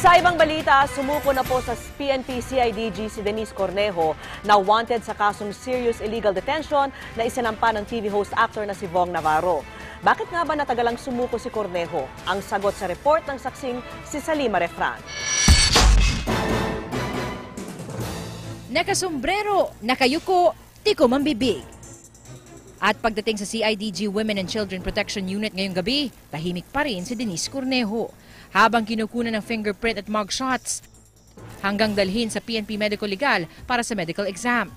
Sa ibang balita, sumuko na po sa PNP-CIDG si Denise Cornejo na wanted sa kasong serious illegal detention na isinampa ng TV host actor na si Vong Navarro. Bakit nga ba natagalang sumuko si Cornejo? Ang sagot sa report ng saksing si Salima Refran. Nakasombrero, nakayuko, tiko mambibig. At pagdating sa CIDG Women and Children Protection Unit ngayong gabi, tahimik pa rin si Denise Cornejo. Habang kinukunan ng fingerprint at mugshots, hanggang dalhin sa PNP Medical Legal para sa medical exam.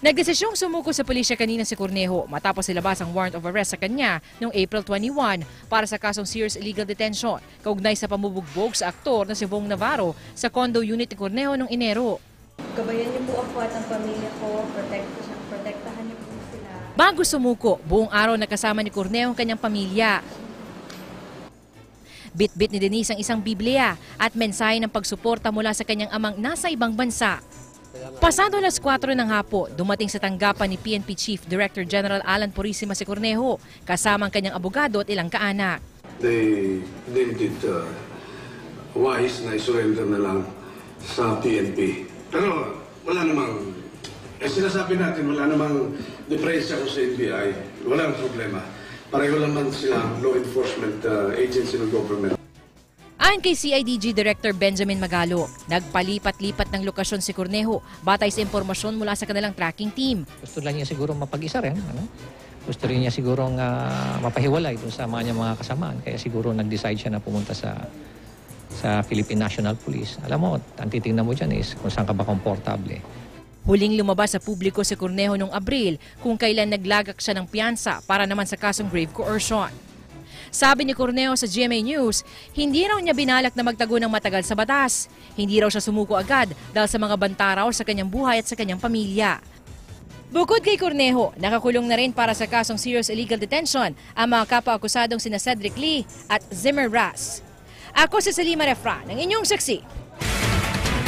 Nagdesisyong sumuko sa pulisya kanina si Cornejo matapos ilabas ang warrant of arrest sa kanya noong April 21 para sa kasong serious illegal detention kaugnay sa pamubugbog sa aktor na si Vong Navarro sa condo unit ni Cornejo noong Enero. Gabayan niyo po ako at ang pamilya ko, protektahan niyo po sila. Bago sumuko, buong araw nakasama ni Cornejo ang kanyang pamilya. Bit-bit ni Denise ang isang Biblia at mensahe ng pagsuporta mula sa kanyang amang nasa ibang bansa. Pasado alas 4 ng hapon, dumating sa tanggapan ni PNP Chief Director General Alan Purisima si Cornejo, kasama ang kanyang abogado at ilang kaanak. They deemed it wise na isurrender na lang sa PNP. Pero wala namang, sinasabi natin, wala namang diferensya ko sa NBI, wala namang problema. Pareho naman silang law enforcement agency ng government. Ayon kay CIDG Director Benjamin Magalo, nagpalipat-lipat ng lokasyon si Cornejo batay sa impormasyon mula sa kanilang tracking team. Gusto lang niya siguro mapag-isa rin. Gusto rin niya siguro mapahiwalay dun sa mga kasamaan. Kaya siguro nag-decide siya na pumunta sa Philippine National Police. Alam mo, ang titingnan mo dyan is kung saan ka ba komportable. Huling lumabas sa publiko si Cornejo noong Abril kung kailan naglagak siya ng piyansa para naman sa kasong grave coercion. Sabi ni Cornejo sa GMA News, hindi raw niya binalak na magtago ng matagal sa batas. Hindi raw siya sumuko agad dahil sa mga banta raw sa kanyang buhay at sa kanyang pamilya. Bukod kay Cornejo, nakakulong na rin para sa kasong serious illegal detention ang mga kapwa-akusadong sina Cedric Lee at Zimmer Ras. Ako si Salima Refran, ang inyong saksi.